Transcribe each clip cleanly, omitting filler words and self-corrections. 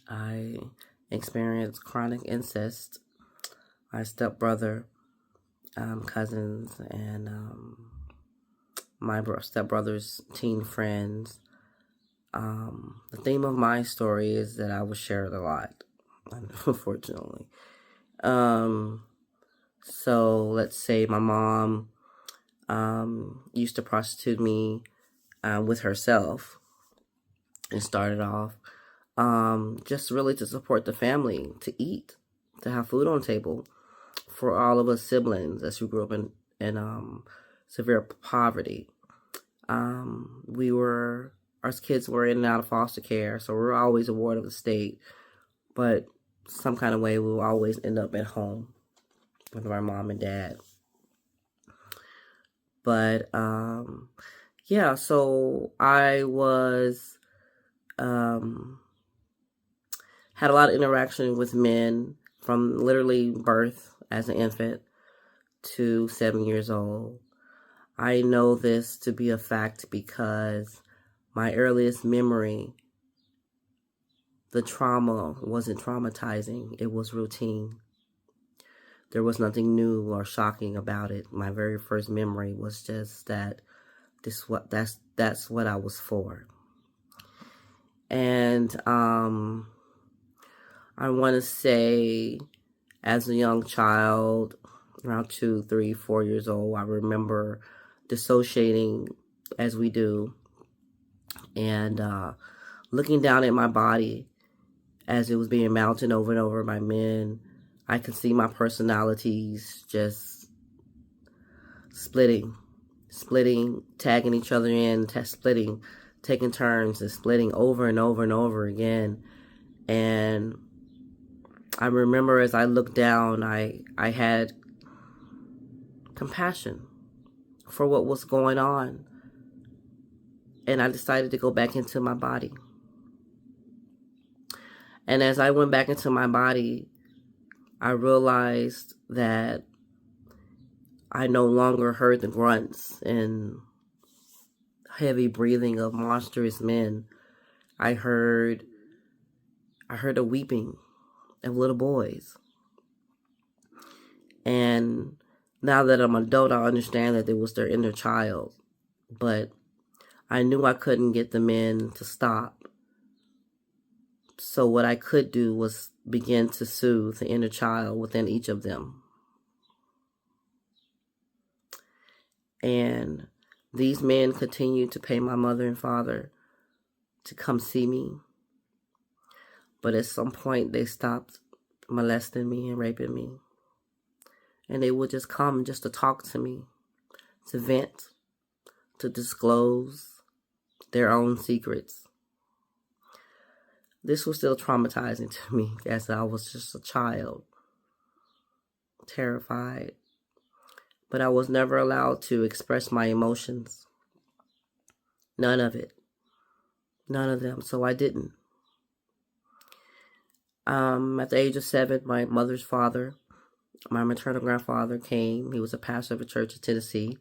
I experienced chronic incest. My stepbrother, cousins, and my stepbrother's teen friends. The theme of my story is that I was shared a lot, unfortunately. So let's say my mom used to prostitute me with herself, and started off just really to support the family, to eat, to have food on the table for all of us siblings as we grew up in severe poverty. Our kids were in and out of foster care, so we were always a ward of the state, but some kind of way we will always end up at home with our mom and dad. But yeah, so I was had a lot of interaction with men from literally birth as an infant to 7 years old. I know this to be a fact because my earliest memory, the trauma wasn't traumatizing. It was routine. There was nothing new or shocking about it. My very first memory was just that that's what I was for. And I want to say, as a young child, around 2, 3, 4 years old, I remember dissociating as we do, and looking down at my body as it was being mounted over and over by men. I could see my personalities just splitting, tagging each other in, splitting, taking turns and splitting over and over and over again. And I remember as I looked down, I had compassion for what was going on. And I decided to go back into my body. And as I went back into my body, I realized that I no longer heard the grunts and heavy breathing of monstrous men. I heard the weeping of little boys. And now that I'm an adult, I understand that it was their inner child. But I knew I couldn't get the men to stop. So what I could do was begin to soothe the inner child within each of them. And these men continued to pay my mother and father to come see me. But at some point, they stopped molesting me and raping me. And they would just come just to talk to me, to vent, to disclose their own secrets. This was still traumatizing to me as I was just a child, terrified. But I was never allowed to express my emotions. None of it. None of them. So I didn't. At the age of 7, my mother's father, my maternal grandfather, came. He was a pastor of a church in Tennessee.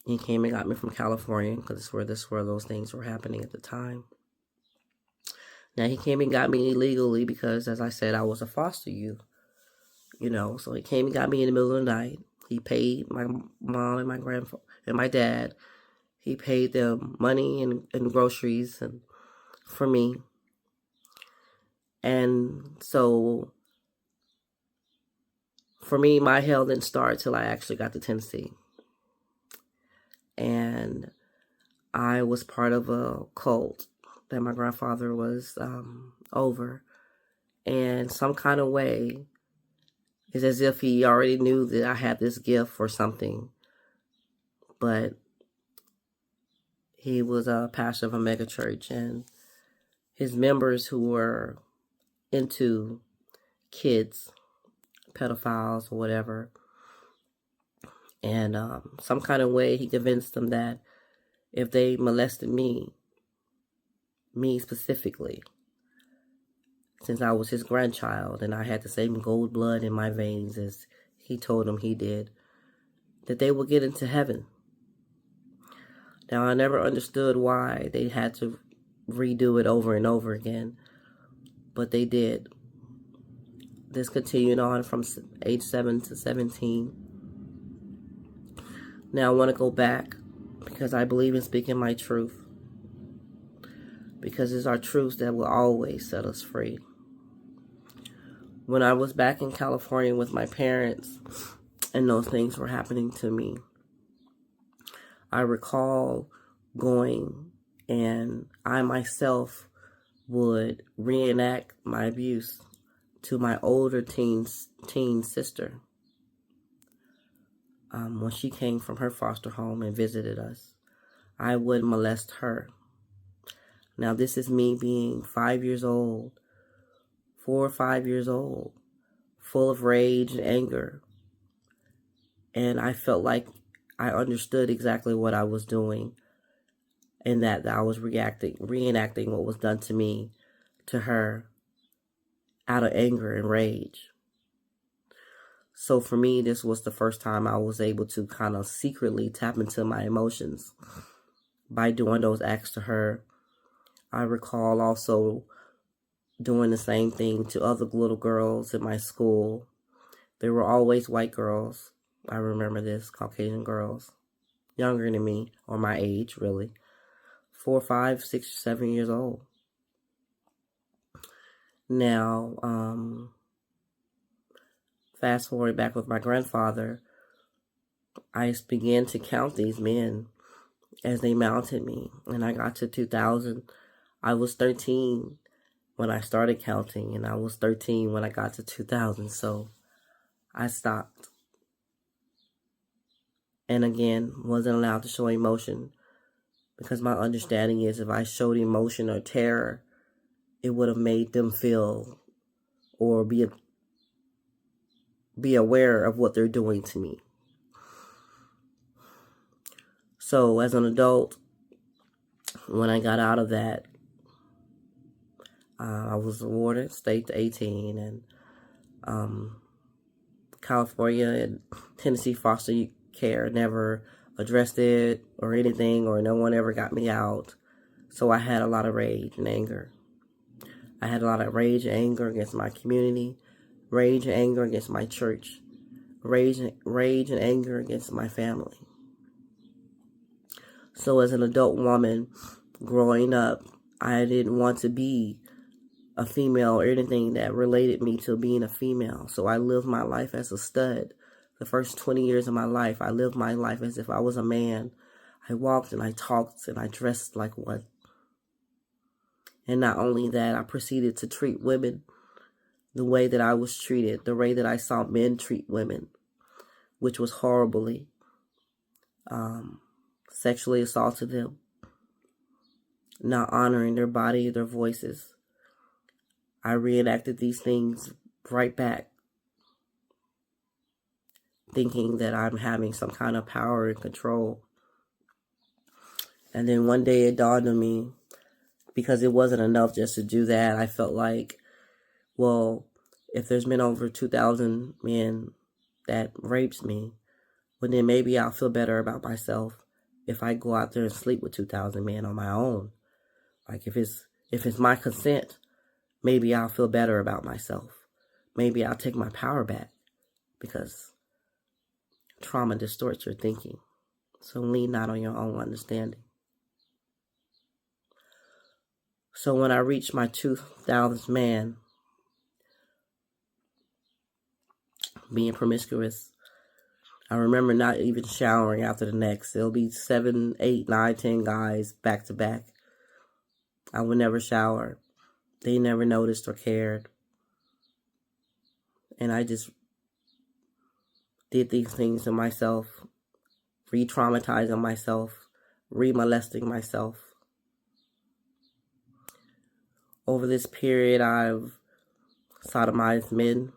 He came and got me from California because this is where those things were happening at the time. Now, he came and got me illegally because, as I said, I was a foster youth. So he came and got me in the middle of the night. He paid my mom and my grandfather and my dad. He paid them money and groceries and for me. And so, for me, my hell didn't start till I actually got to Tennessee. And I was part of a cult that my grandfather was over. And some kind of way, it's as if he already knew that I had this gift for something. But he was a pastor of a mega church, and his members who were into kids, pedophiles or whatever, and some kind of way he convinced them that if they molested me specifically, since I was his grandchild and I had the same gold blood in my veins as he told them he did, that they would get into heaven. Now, I never understood why they had to redo it over and over again. but they did. This continued on from age 7 to 17. Now I want to go back because I believe in speaking my truth. Because it's our truths that will always set us free. When I was back in California with my parents and those things were happening to me, I recall going and I myself would reenact my abuse to my older teen sister when she came from her foster home and visited us. I would molest her. Now this is me being 5 years old, 4 or 5 years old, full of rage and anger. And I felt like I understood exactly what I was doing and that I was reenacting what was done to me, to her, out of anger and rage. So for me, this was the first time I was able to kind of secretly tap into my emotions by doing those acts to her. I recall also doing the same thing to other little girls in my school. They were always white girls. I remember this, Caucasian girls, younger than me, or my age, really. 4, 5, 6, 7 years old. Now, fast forward back with my grandfather, I began to count these men as they mounted me. And I got to 2000. I was 13 when I started counting, and I was 13 when I got to 2000. So I stopped. And again, wasn't allowed to show emotion because my understanding is if I showed emotion or terror, it would have made them feel or be aware of what they're doing to me. So as an adult, when I got out of that, I was awarded state to 18, and California and Tennessee foster care never addressed it or anything, or no one ever got me out. So I had a lot of rage and anger. I had a lot of rage and anger against my community, rage and anger against my church, rage and anger against my family. So as an adult woman growing up, I didn't want to be a female or anything that related me to being a female. So I lived my life as a stud. The first 20 years of my life, I lived my life as if I was a man. I walked and I talked and I dressed like one. And not only that, I proceeded to treat women the way that I was treated, the way that I saw men treat women, which was horribly. Sexually assaulted them, not honoring their body, their voices. I reenacted these things right back, thinking that I'm having some kind of power and control. And then one day it dawned on me, because it wasn't enough just to do that. I felt like, well, if there's been over 2,000 men that rapes me, well then maybe I'll feel better about myself if I go out there and sleep with 2,000 men on my own. Like if it's my consent, maybe I'll feel better about myself. Maybe I'll take my power back, because trauma distorts your thinking. So lean not on your own understanding. So when I reached my 2,000th man, being promiscuous, I remember not even showering after the next. There'll be 7, 8, 9, 10 guys back to back. I would never shower. They never noticed or cared. And I just did these things to myself, re-traumatizing myself, re-molesting myself. Over this period, I've sodomized men.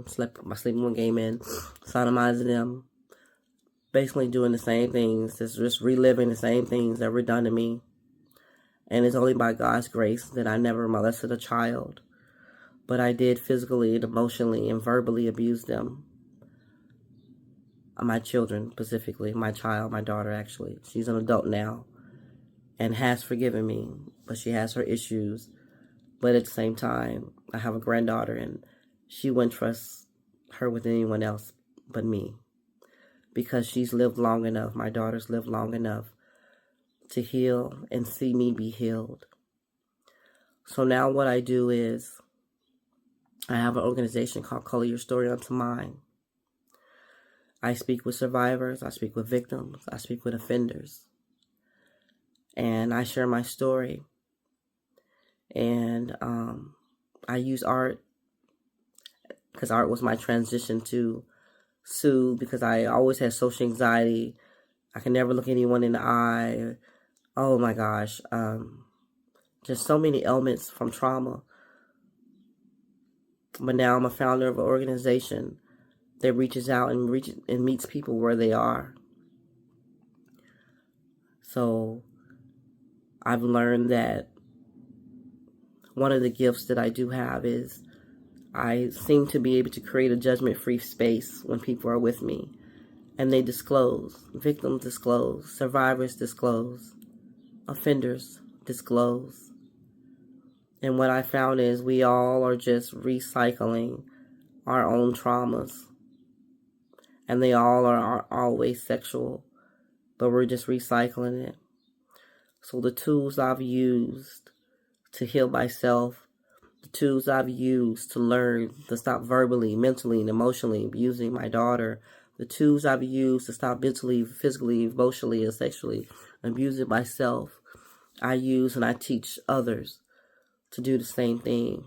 Sleeping with gay men, sodomizing them, basically doing the same things, just reliving the same things that were done to me. And it's only by God's grace that I never molested a child, but I did physically and emotionally and verbally abuse them. My children, specifically, my daughter actually. She's an adult now and has forgiven me, but she has her issues But at the same time, I have a granddaughter, and she wouldn't trust her with anyone else but me, because she's lived long enough. My daughter's lived long enough to heal and see me be healed. So now what I do is I have an organization called Color Your Story Unto Mine. I speak with survivors, I speak with victims, I speak with offenders, and I share my story. And I use art, because art was my transition to soothe, because I always had social anxiety. I can never look anyone in the eye. Oh my gosh. Just so many elements from trauma. But now I'm a founder of an organization that reaches out and meets people where they are. So I've learned that one of the gifts that I do have is I seem to be able to create a judgment-free space when people are with me. And they disclose. Victims disclose. Survivors disclose. Offenders disclose. And what I found is we all are just recycling our own traumas. And they all are always sexual, but we're just recycling it. So the tools I've used to heal myself, the tools I've used to learn to stop verbally, mentally, and emotionally abusing my daughter, the tools I've used to stop mentally, physically, emotionally, and sexually abusing myself, I use and I teach others to do the same thing.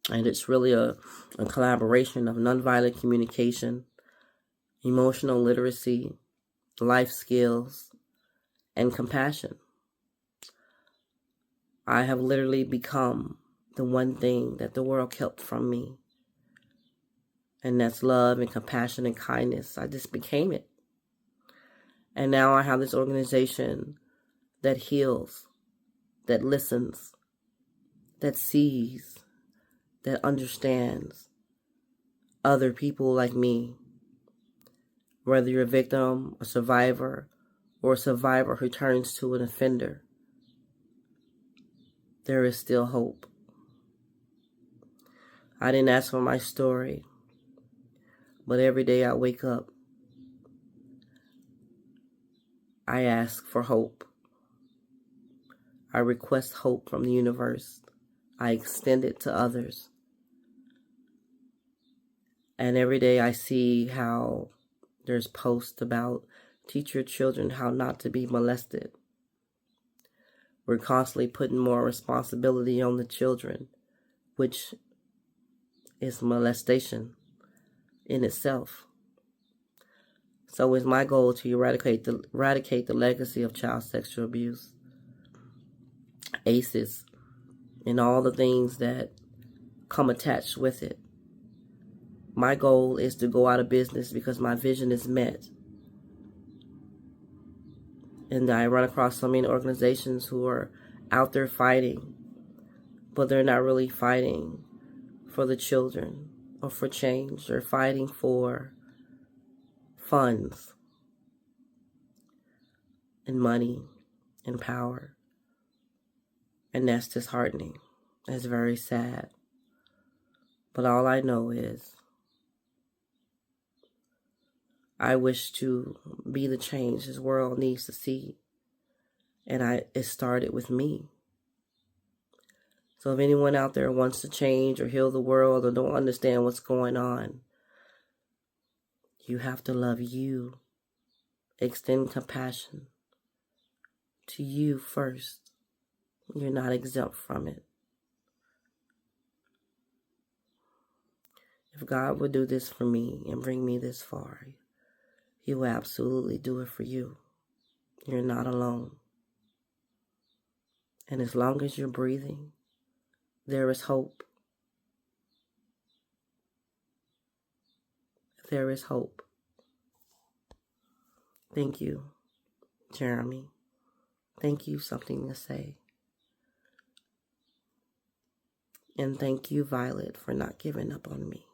And it's really a collaboration of nonviolent communication, emotional literacy, life skills, and compassion. I have literally become the one thing that the world kept from me. And that's love and compassion and kindness. I just became it. And now I have this organization that heals, that listens, that sees, that understands other people like me. Whether you're a victim, a survivor, or a survivor who turns to an offender, there is still hope. I didn't ask for my story, but every day I wake up, I ask for hope. I request hope from the universe. I extend it to others. And every day I see how there's posts about teach your children how not to be molested. We're constantly putting more responsibility on the children, which is molestation in itself. So it's my goal to eradicate the legacy of child sexual abuse, ACEs, and all the things that come attached with it. My goal is to go out of business because my vision is met. And I run across so many organizations who are out there fighting, but they're not really fighting for the children or for change. They're fighting for funds and money and power. And that's disheartening. That's very sad. But all I know is I wish to be the change this world needs to see. And it started with me. So if anyone out there wants to change or heal the world or don't understand what's going on, you have to love you. Extend compassion to you first. You're not exempt from it. If God would do this for me and bring me this far, He will absolutely do it for you. You're not alone. And as long as you're breathing, there is hope. There is hope. Thank you, Jeremy. Thank you, Something to Say. And thank you, Violet, for not giving up on me.